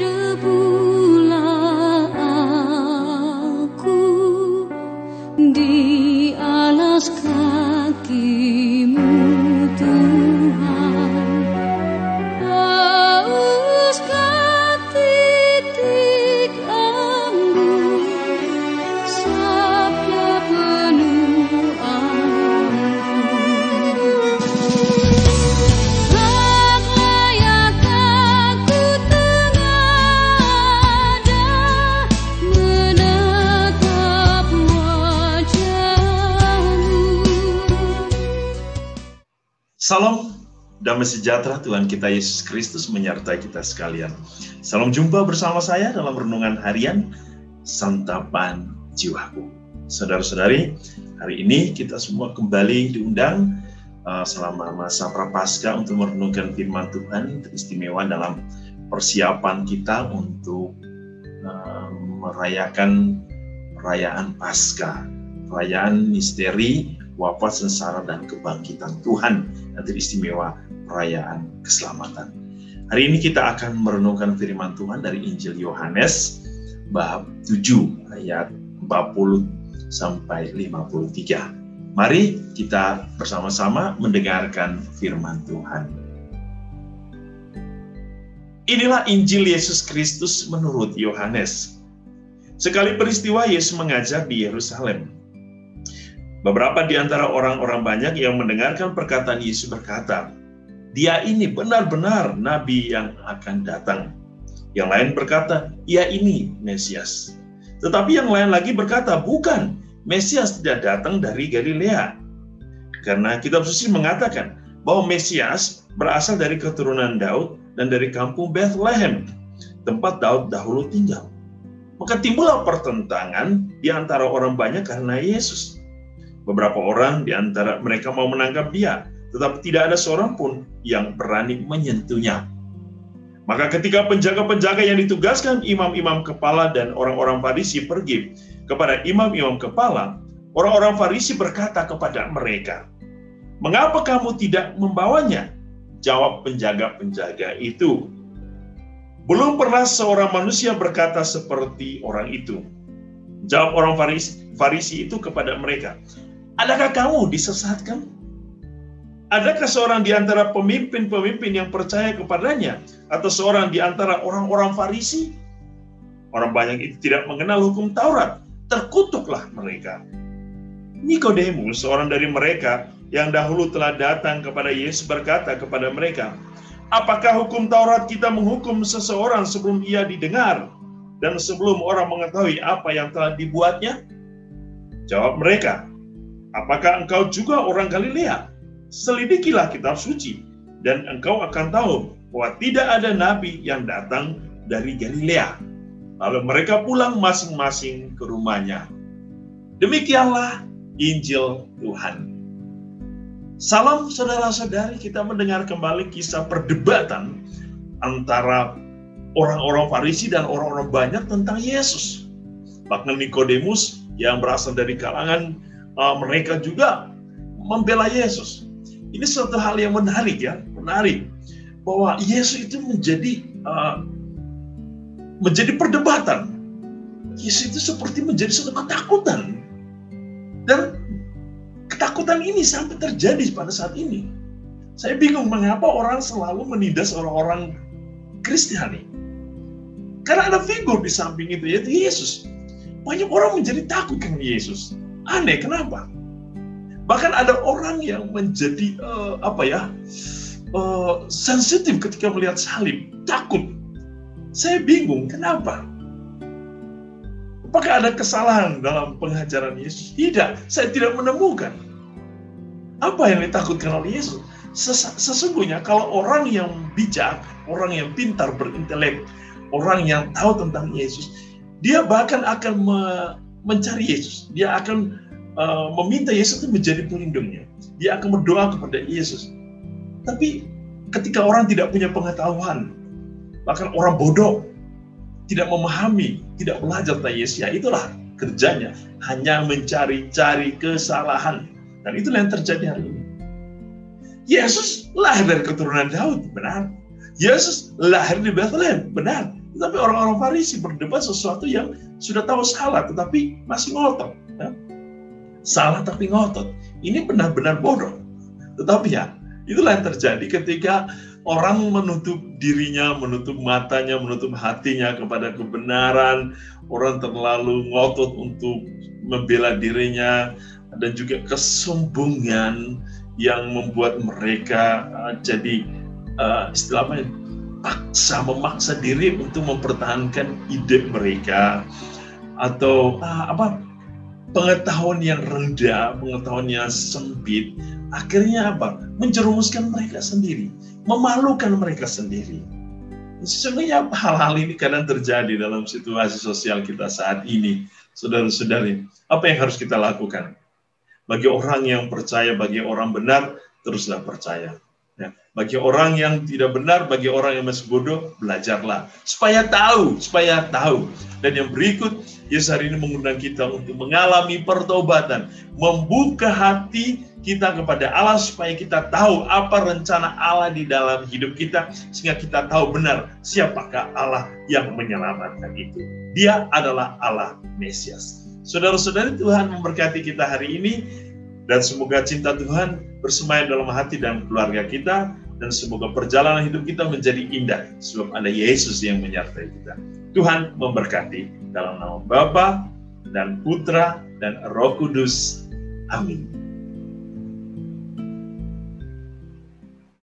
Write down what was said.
Berdebulah aku di alas kaki-Mu Tuhan. Hauskah titik embun sabda penuh ampun. Tak layak aku tengada menatap wajah-Mu. Salam damai sejahtera Tuhan kita Yesus Kristus menyertai kita sekalian. Salam jumpa bersama saya dalam renungan harian Santapan Jiwaku. Saudara-saudari, hari ini kita semua kembali diundang selama masa Prapaskah untuk merenungkan firman Tuhan teristimewa dalam persiapan kita untuk merayakan perayaan Paskah, perayaan misteri wafat, sengsara, dan kebangkitan Tuhan, dan teristimewa perayaan keselamatan. Hari ini kita akan merenungkan firman Tuhan dari Injil Yohanes bab 7 ayat 40 sampai 53. Mari kita bersama-sama mendengarkan firman Tuhan. Inilah Injil Yesus Kristus menurut Yohanes. Sekali peristiwa Yesus mengajar di Yerusalem. Beberapa di antara orang-orang banyak yang mendengarkan perkataan Yesus berkata, "Dia ini benar-benar nabi yang akan datang." Yang lain berkata, "Ia ini Mesias." Tetapi yang lain lagi berkata, "Bukan, Mesias tidak datang dari Galilea." Karena kitab suci mengatakan bahwa Mesias berasal dari keturunan Daud dan dari kampung Bethlehem, tempat Daud dahulu tinggal. Maka timbullah pertentangan di antara orang banyak karena Yesus. Beberapa orang di antara mereka mau menangkap Dia, tetapi tidak ada seorang pun yang berani menyentuhnya. Maka ketika penjaga-penjaga yang ditugaskan imam-imam kepala dan orang-orang Farisi pergi kepada imam-imam kepala, orang-orang Farisi berkata kepada mereka, "Mengapa kamu tidak membawanya?" Jawab penjaga-penjaga itu, "Belum pernah seorang manusia berkata seperti orang itu." Jawab orang Farisi itu kepada mereka, "Adakah kamu disesatkan? Adakah seorang di antara pemimpin-pemimpin yang percaya kepadanya, atau seorang di antara orang-orang Farisi?" Orang banyak itu tidak mengenal hukum Taurat, terkutuklah mereka. Nikodemus, seorang dari mereka yang dahulu telah datang kepada Yesus, berkata kepada mereka, "Apakah hukum Taurat kita menghukum seseorang sebelum ia didengar, dan sebelum orang mengetahui apa yang telah dibuatnya?" Jawab mereka, "Apakah engkau juga orang Galilea? Selidikilah kitab suci, dan engkau akan tahu bahwa tidak ada nabi yang datang dari Galilea." Lalu mereka pulang masing-masing ke rumahnya. Demikianlah Injil Tuhan. Salam saudara-saudari, kita mendengar kembali kisah perdebatan antara orang-orang Farisi dan orang-orang banyak tentang Yesus. Bahkan Nikodemus yang berasal dari kalangan mereka juga membela Yesus. Ini suatu hal yang menarik bahwa Yesus itu menjadi perdebatan. Yesus itu seperti menjadi suatu ketakutan, dan ketakutan ini sampai terjadi pada saat ini. Saya bingung mengapa orang selalu menindas orang-orang Kristiani, karena ada figur di samping itu, yaitu Yesus. Banyak orang menjadi takut dengan Yesus. Aneh, kenapa? Bahkan ada orang yang menjadi sensitif ketika melihat salib, takut. Saya bingung, kenapa? Apakah ada kesalahan dalam pengajaran Yesus? Tidak, saya tidak menemukan. Apa yang ditakutkan oleh Yesus? Sesungguhnya kalau orang yang bijak, orang yang pintar, berintelek, orang yang tahu tentang Yesus, dia bahkan akan mencari Yesus. Dia akan meminta Yesus itu menjadi pelindungnya. Dia akan berdoa kepada Yesus. Tapi ketika orang tidak punya pengetahuan, bahkan orang bodoh, tidak memahami, tidak belajar tentang Yesus, ya itulah kerjanya, hanya mencari-cari kesalahan. Dan itulah yang terjadi hari ini. Yesus lahir dari keturunan Daud, benar. Yesus lahir di Bethlehem, benar. Tetapi orang-orang Farisi berdebat sesuatu yang sudah tahu salah, tetapi masih ngotot. Ya. Salah tapi ngotot. Ini benar-benar bodoh. Tetapi ya, itulah yang terjadi ketika orang menutup dirinya, menutup matanya, menutup hatinya kepada kebenaran. Orang terlalu ngotot untuk membela dirinya, dan juga kesombongan yang membuat mereka jadi istilahnya memaksa diri untuk mempertahankan ide mereka, atau pengetahuan yang rendah, pengetahuan yang sempit, akhirnya menjerumuskan mereka sendiri, memalukan mereka sendiri. Sesungguhnya hal-hal ini kadang terjadi dalam situasi sosial kita saat ini, saudara-saudari. Apa yang harus kita lakukan? Bagi orang yang percaya, bagi orang benar, teruslah percaya. Ya. Bagi orang yang tidak benar, bagi orang yang masih bodoh, belajarlah. Supaya tahu. Dan yang berikut, Yesus hari ini mengundang kita untuk mengalami pertobatan. Membuka hati kita kepada Allah supaya kita tahu apa rencana Allah di dalam hidup kita, sehingga kita tahu benar siapakah Allah yang menyelamatkan itu. Dia adalah Allah Mesias. Saudara-saudari, Tuhan memberkati kita hari ini, dan semoga cinta Tuhan bersemayam dalam hati dan keluarga kita, dan semoga perjalanan hidup kita menjadi indah sebab ada Yesus yang menyertai kita. Tuhan memberkati dalam nama Bapa dan Putra dan Roh Kudus. Amin.